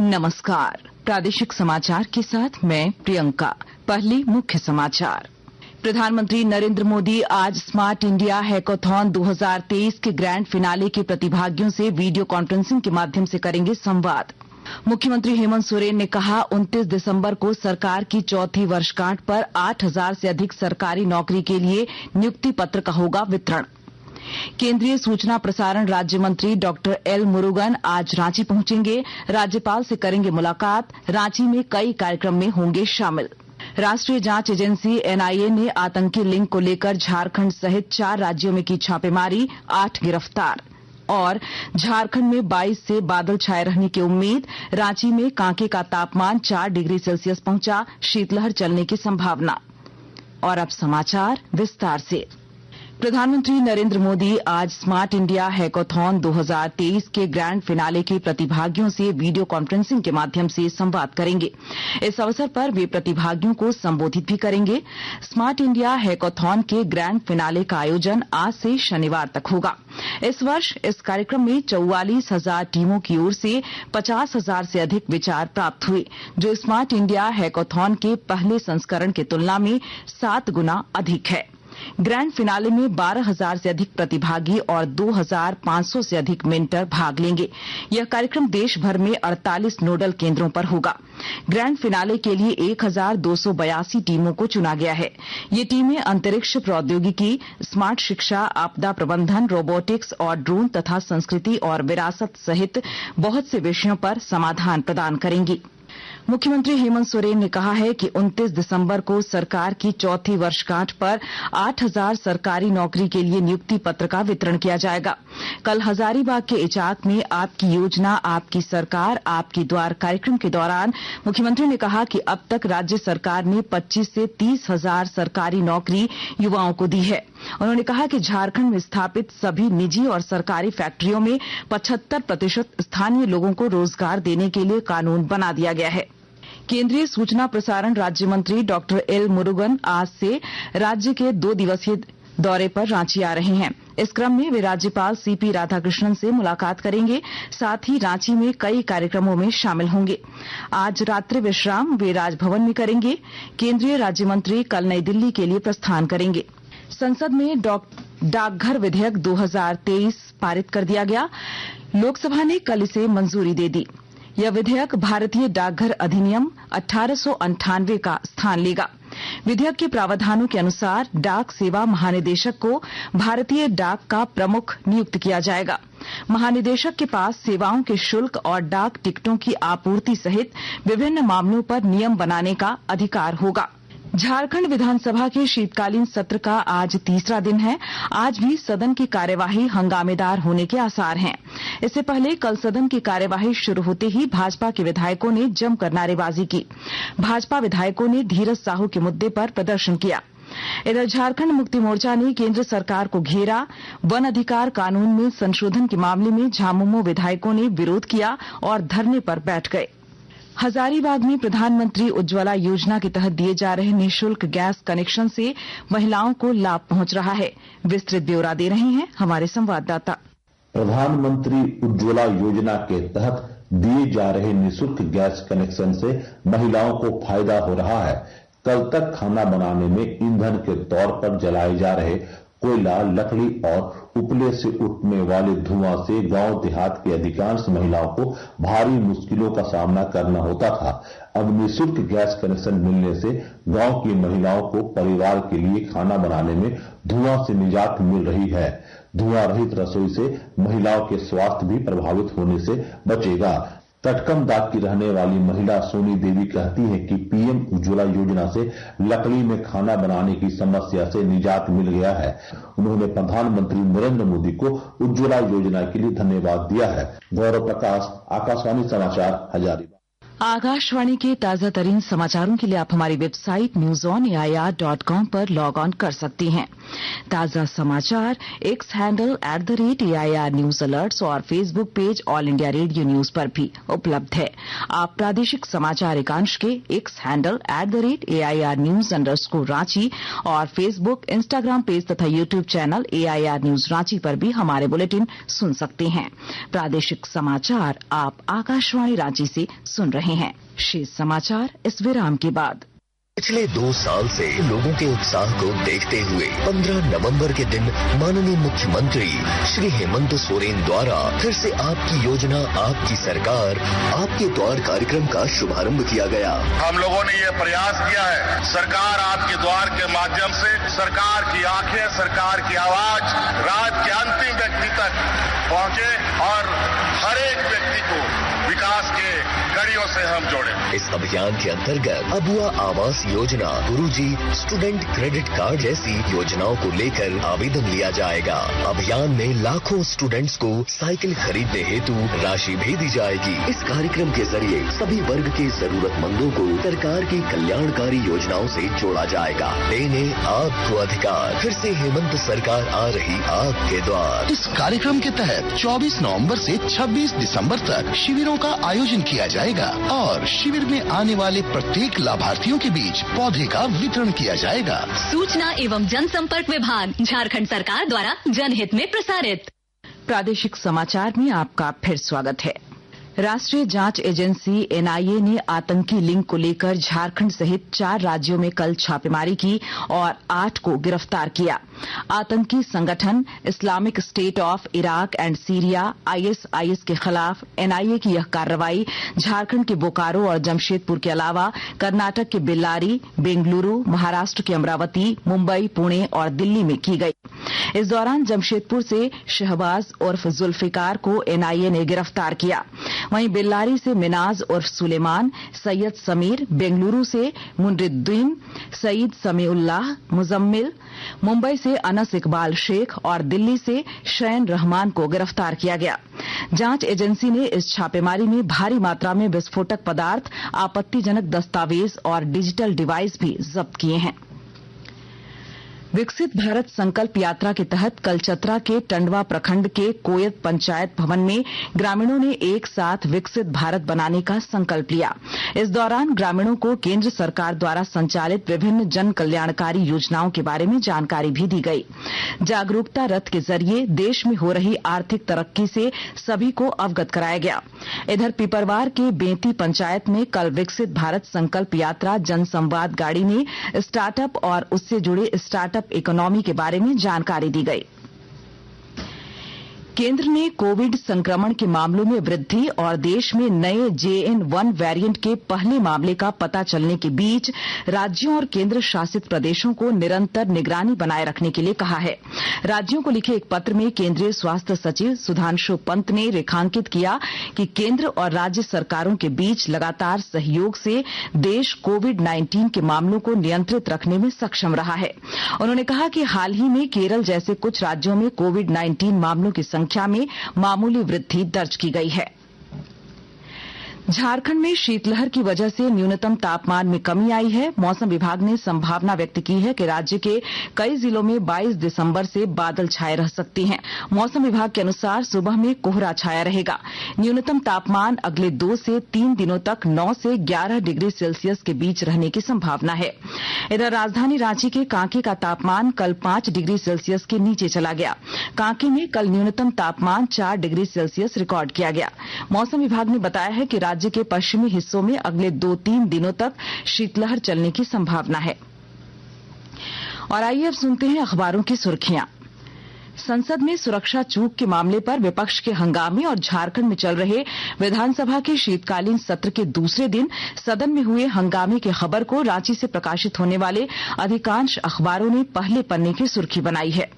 नमस्कार। प्रादेशिक समाचार के साथ मैं प्रियंका। पहले मुख्य समाचार। प्रधानमंत्री नरेंद्र मोदी आज स्मार्ट इंडिया हैकाथॉन 2023 के ग्रैंड फिनाले के प्रतिभागियों से वीडियो कॉन्फ्रेंसिंग के माध्यम से करेंगे संवाद। मुख्यमंत्री हेमंत सोरेन ने कहा 29 दिसंबर को सरकार की चौथी वर्षगांठ पर 8,000 से अधिक सरकारी नौकरी के लिए नियुक्ति पत्र का होगा वितरण। केंद्रीय सूचना प्रसारण राज्य मंत्री डॉक्टर एल मुरुगन आज रांची पहुंचेंगे। राज्यपाल से करेंगे मुलाकात। रांची में कई कार्यक्रम में होंगे शामिल। राष्ट्रीय जांच एजेंसी एनआईए ने आतंकी लिंक को लेकर झारखंड सहित 4 राज्यों में की छापेमारी, 8 गिरफ्तार। और झारखंड में 22 से बादल छाये रहने की उम्मीद। रांची में कांके का तापमान 4 डिग्री सेल्सियस पहुंचा, शीतलहर चलने की संभावना। और अब समाचार विस्तार से। प्रधानमंत्री नरेंद्र मोदी आज स्मार्ट इंडिया हैकाथॉन 2023 के ग्रैंड फिनाले के प्रतिभागियों से वीडियो कॉन्फ्रेंसिंग के माध्यम से संवाद करेंगे। इस अवसर पर वे प्रतिभागियों को संबोधित भी करेंगे। स्मार्ट इंडिया हैकाथॉन के ग्रैंड फिनाले का आयोजन आज से शनिवार तक होगा। इस वर्ष इस कार्यक्रम में 44,000 टीमों की ओर से 50,000 से अधिक विचार प्राप्त हुए, जो स्मार्ट इंडिया हैकाथॉन के पहले संस्करण की तुलना में 7 गुना अधिक है। ग्रैंड फिनाले में 12,000 से अधिक प्रतिभागी और 2,500 से अधिक मेंटर भाग लेंगे। यह कार्यक्रम देश भर में 48 नोडल केंद्रों पर होगा। ग्रैंड फिनाले के लिए 1,282 टीमों को चुना गया है। ये टीमें अंतरिक्ष प्रौद्योगिकी, स्मार्ट शिक्षा, आपदा प्रबंधन, रोबोटिक्स और ड्रोन तथा संस्कृति और विरासत सहित बहुत से विषयों पर समाधान प्रदान करेंगी। मुख्यमंत्री हेमंत सोरेन ने कहा है कि 29 दिसंबर को सरकार की चौथी वर्षगांठ पर 8,000 सरकारी नौकरी के लिए नियुक्ति पत्र का वितरण किया जाएगा। कल हजारीबाग के इचाक में आपकी योजना आपकी सरकार आपकी द्वार कार्यक्रम के दौरान मुख्यमंत्री ने कहा कि अब तक राज्य सरकार ने 25 से 30,000 सरकारी नौकरी युवाओं को दी है। उन्होंने कहा कि झारखंड में स्थापित सभी निजी और सरकारी फैक्ट्रियों में 75% स्थानीय लोगों को रोजगार देने के लिए कानून बना दिया गया है। केंद्रीय सूचना प्रसारण राज्य मंत्री डॉक्टर एल मुरुगन आज से राज्य के 2 दिवसीय दौरे पर रांची आ रहे हैं। इस क्रम में वे राज्यपाल सीपी राधाकृष्णन से मुलाकात करेंगे। साथ ही रांची में कई कार्यक्रमों में शामिल होंगे। आज रात्रि विश्राम वे राजभवन में करेंगे। केंद्रीय राज्य मंत्री कल नई दिल्ली के लिए प्रस्थान करेंगे। संसद में डाकघर विधेयक 2023 पारित कर दिया गया। लोकसभा ने कल इसे मंजूरी दे दी। यह विधेयक भारतीय डाकघर अधिनियम 1898 का स्थान लेगा। विधेयक के प्रावधानों के अनुसार डाक सेवा महानिदेशक को भारतीय डाक का प्रमुख नियुक्त किया जाएगा। महानिदेशक के पास सेवाओं के शुल्क और डाक टिकटों की आपूर्ति सहित विभिन्न मामलों पर नियम बनाने का अधिकार होगा। झारखंड विधानसभा के शीतकालीन सत्र का आज तीसरा दिन है। आज भी सदन की कार्यवाही हंगामेदार होने के आसार हैं। इससे पहले कल सदन की कार्यवाही शुरू होते ही भाजपा के विधायकों ने जमकर नारेबाजी की। भाजपा विधायकों ने धीरज साहू के मुद्दे पर प्रदर्शन किया। इधर झारखंड मुक्ति मोर्चा ने केंद्र सरकार को घेरा। वन अधिकार कानून में संशोधन के मामले में झामुमो विधायकों ने विरोध किया और धरने पर बैठ गए। हजारीबाग में प्रधानमंत्री उज्ज्वला योजना के तहत दिए जा रहे निःशुल्क गैस कनेक्शन से महिलाओं को लाभ पहुंच रहा है। विस्तृत ब्यौरा दे रहे हैं हमारे संवाददाता। प्रधानमंत्री उज्ज्वला योजना के तहत दिए जा रहे निःशुल्क गैस कनेक्शन से महिलाओं को फायदा हो रहा है। कल तक खाना बनाने में ईंधन के तौर पर जलाए जा रहे कोयला, लकड़ी और उपले से उठने वाले धुआं से गांव देहात की अधिकांश महिलाओं को भारी मुश्किलों का सामना करना होता था। अब निःशुल्क गैस कनेक्शन मिलने से गांव की महिलाओं को परिवार के लिए खाना बनाने में धुआं से निजात मिल रही है। धुआं रहित रसोई से महिलाओं के स्वास्थ्य भी प्रभावित होने से बचेगा। तटकम दाग की रहने वाली महिला सोनी देवी कहती है कि पीएम उज्ज्वला योजना से लकड़ी में खाना बनाने की समस्या से निजात मिल गया है। उन्होंने प्रधानमंत्री नरेंद्र मोदी को उज्ज्वला योजना के लिए धन्यवाद दिया है। गौरव प्रकाश, आकाशवाणी समाचार, हजारीबाग। आकाशवाणी के ताजा तरीन समाचारों के लिए आप हमारी वेबसाइट newsonair.com पर लॉग ऑन कर सकती हैं। ताजा समाचार X handle @AIR news alerts और Facebook page all India radio news पर भी उपलब्ध है। आप प्रादेशिक समाचार एकांश के X handle @AIR news _Ranchi और फेसबुक, इंस्टाग्राम पेज तथा YouTube channel AIR news Ranchi पर भी हमारे बुलेटिन सुन सकते हैं। प्रादेशिक समाचार आप आकाशवाणी रांची से सुन रहे हैं। शेष समाचार इस विराम के बाद। पिछले 2 साल से लोगों के उत्साह को देखते हुए 15 नवंबर के दिन माननीय मुख्यमंत्री श्री हेमंत सोरेन द्वारा फिर से आपकी योजना, आपकी सरकार, आपके द्वार कार्यक्रम का शुभारंभ किया गया। हम लोगों ने ये प्रयास किया है, सरकार आपके द्वार के माध्यम से सरकार की आंखें, सरकार की आवाज राज्य के अंतिम व्यक्ति तक पहुंचे और हर एक व्यक्ति को विकास के कड़ियों से हम जोड़े। इस अभियान के अंतर्गत अबुआ आवास योजना, गुरुजी स्टूडेंट क्रेडिट कार्ड जैसी योजनाओं को लेकर आवेदन लिया जाएगा। अभियान में लाखों स्टूडेंट्स को साइकिल खरीदने हेतु राशि भी दी जाएगी। इस कार्यक्रम के जरिए सभी वर्ग के जरूरतमंदों को सरकार की कल्याणकारी योजनाओं से जोड़ा जाएगा। देने आपको अधिकार, फिर से हेमंत सरकार आ रही आपके द्वार। इस कार्यक्रम के तहत 24 नवंबर से 26 दिसंबर तक शिविरों का आयोजन किया जाएगा और शिविर में आने वाले प्रत्येक लाभार्थियों के बीच पौधे का वितरण किया जाएगा। सूचना एवं जनसंपर्क विभाग, झारखंड सरकार द्वारा जनहित में प्रसारित। प्रादेशिक समाचार में आपका फिर स्वागत है। राष्ट्रीय जांच एजेंसी NIA ने आतंकी लिंक को लेकर झारखंड सहित 4 राज्यों में कल छापेमारी की और 8 को गिरफ्तार किया। आतंकी संगठन Islamic state of Iraq and Syria ISIS के खिलाफ NIA की यह कार्रवाई झारखंड के बोकारो और जमशेदपुर के अलावा कर्नाटक के बेल्लारी, बेंगलुरु, महाराष्ट्र के अमरावती, मुंबई, पुणे और दिल्ली में की गई। इस दौरान जमशेदपुर से शहबाज उर्फ जुल्फिकार को NIA ने गिरफ्तार किया। वहीं बेल्लारी से मिनाज उर्फ सुलेमान, सैयद समीर, बेंगलुरु से मुनरुद्दीन, सईद समीउल्लाह, मुजम्मिल, मुंबई से अनस इकबाल शेख और दिल्ली से शैन रहमान को गिरफ्तार किया गया। जांच एजेंसी ने इस छापेमारी में भारी मात्रा में विस्फोटक पदार्थ, आपत्तिजनक दस्तावेज और डिजिटल डिवाइस भी जब्त किए हैं। विकसित भारत संकल्प यात्रा के तहत कल चतरा के टंडवा प्रखंड के कोयत पंचायत भवन में ग्रामीणों ने एक साथ विकसित भारत बनाने का संकल्प लिया। इस दौरान ग्रामीणों को केंद्र सरकार द्वारा संचालित विभिन्न जन कल्याणकारी योजनाओं के बारे में जानकारी भी दी गई। जागरूकता रथ के जरिए देश में हो रही आर्थिक तरक्की से सभी को अवगत कराया गया। इधर पिपरवार के बेंती पंचायत में कल विकसित भारत संकल्प यात्रा जनसंवाद गाड़ी में स्टार्टअप और उससे जुड़े स्टार्टअप इकोनॉमी के बारे में जानकारी दी गई। केंद्र ने कोविड संक्रमण के मामलों में वृद्धि और देश में नए JN.1 वेरिएंट के पहले मामले का पता चलने के बीच राज्यों और केंद्र शासित प्रदेशों को निरंतर निगरानी बनाए रखने के लिए कहा है। राज्यों को लिखे एक पत्र में केंद्रीय स्वास्थ्य सचिव सुधांशु पंत ने रेखांकित किया कि केंद्र और राज्य सरकारों के बीच लगातार सहयोग से देश कोविड-19 के मामलों को नियंत्रित रखने में सक्षम रहा है। उन्होंने कहा कि हाल ही में केरल जैसे कुछ राज्यों में कोविड-19 मामलों की संख्या में मामूली वृद्धि दर्ज की गई है। झारखंड में शीतलहर की वजह से न्यूनतम तापमान में कमी आई है। मौसम विभाग ने संभावना व्यक्त की है कि राज्य के कई जिलों में 22 दिसंबर से बादल छाए रह सकते हैं। मौसम विभाग के अनुसार सुबह में कोहरा छाया रहेगा। न्यूनतम तापमान अगले 2 से 3 दिनों तक 9 से 11 डिग्री सेल्सियस के बीच रहने की संभावना है। इधर राजधानी रांची के कांके का तापमान कल 5 डिग्री सेल्सियस के नीचे चला गया। कांके में कल न्यूनतम तापमान 4 डिग्री सेल्सियस रिकॉर्ड किया गया। मौसम विभाग ने बताया है कि राज्य के पश्चिमी हिस्सों में अगले 2-3 दिनों तक शीतलहर चलने की संभावना है। और आइए अब सुनते हैं अखबारों की सुर्खियां। संसद में सुरक्षा चूक के मामले पर विपक्ष के हंगामे और झारखंड में चल रहे विधानसभा के शीतकालीन सत्र के दूसरे दिन सदन में हुए हंगामे की खबर को रांची से प्रकाशित होने वाले अधिकांश अखबारों ने पहले पन्ने की सुर्खी बनाई है।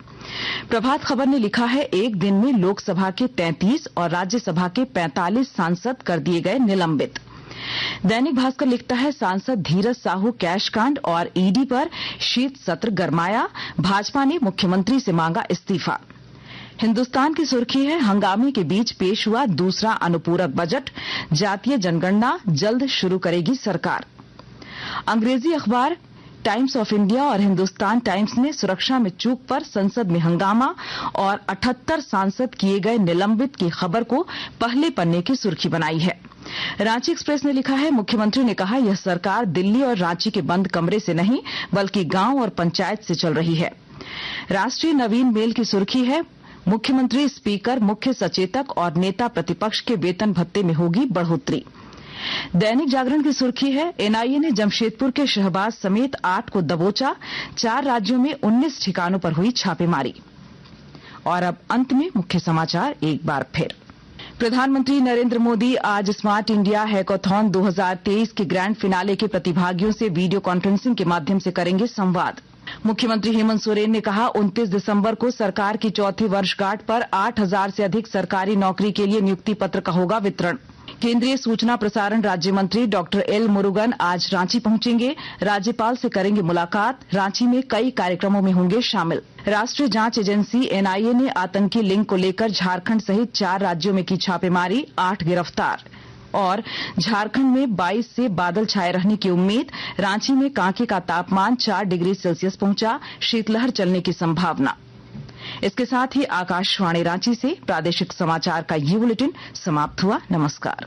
प्रभात खबर ने लिखा है, एक दिन में लोकसभा के 33 और राज्यसभा के 45 सांसद कर दिए गए निलंबित। दैनिक भास्कर लिखता है, सांसद धीरज साहू कैश कांड और ईडी पर शीत सत्र गरमाया, भाजपा ने मुख्यमंत्री से मांगा इस्तीफा। हिंदुस्तान की सुर्खी है, हंगामे के बीच पेश हुआ दूसरा अनुपूरक बजट, जातीय जनगणना जल्द शुरू करेगी सरकार। अंग्रेजी अखबार टाइम्स ऑफ इंडिया और हिंदुस्तान टाइम्स ने सुरक्षा में चूक पर संसद में हंगामा और 78 सांसद किए गए निलंबित की खबर को पहले पन्ने की सुर्खी बनाई है। रांची एक्सप्रेस ने लिखा है, मुख्यमंत्री ने कहा यह सरकार दिल्ली और रांची के बंद कमरे से नहीं बल्कि गांव और पंचायत से चल रही है। राष्ट्रीय नवीन मेल की सुर्खी है, मुख्यमंत्री, स्पीकर, मुख्य सचेतक और नेता प्रतिपक्ष के वेतन भत्ते में होगी बढ़ोतरी। दैनिक जागरण की सुर्खी है, एनआईए ने जमशेदपुर के शहबाज समेत 8 को दबोचा, 4 राज्यों में 19 ठिकानों पर हुई छापेमारी। और अब अंत में मुख्य समाचार एक बार फिर। प्रधानमंत्री नरेंद्र मोदी आज स्मार्ट इंडिया हैकाथॉन 2023 के ग्रैंड फिनाले के प्रतिभागियों से वीडियो कॉन्फ्रेंसिंग के माध्यम से करेंगे संवाद। मुख्यमंत्री हेमंत सोरेन ने कहा 29 दिसंबर को सरकार की चौथी वर्षगांठ पर 8,000 से अधिक सरकारी नौकरी के लिए नियुक्ति पत्र का होगा वितरण। केंद्रीय सूचना प्रसारण राज्य मंत्री डॉक्टर एल मुरुगन आज रांची पहुंचेंगे, राज्यपाल से करेंगे मुलाकात, रांची में कई कार्यक्रमों में होंगे शामिल। राष्ट्रीय जांच एजेंसी एनआईए ने आतंकी लिंक को लेकर झारखंड सहित 4 राज्यों में की छापेमारी, 8 गिरफ्तार। और झारखंड में 22 से बादल छाए रहने की उम्मीद, रांची में कांके का तापमान 4 डिग्री सेल्सियस पहुंचा, शीतलहर चलने की संभावना। इसके साथ ही आकाशवाणी रांची से प्रादेशिक समाचार का ये बुलेटिन समाप्त हुआ। नमस्कार।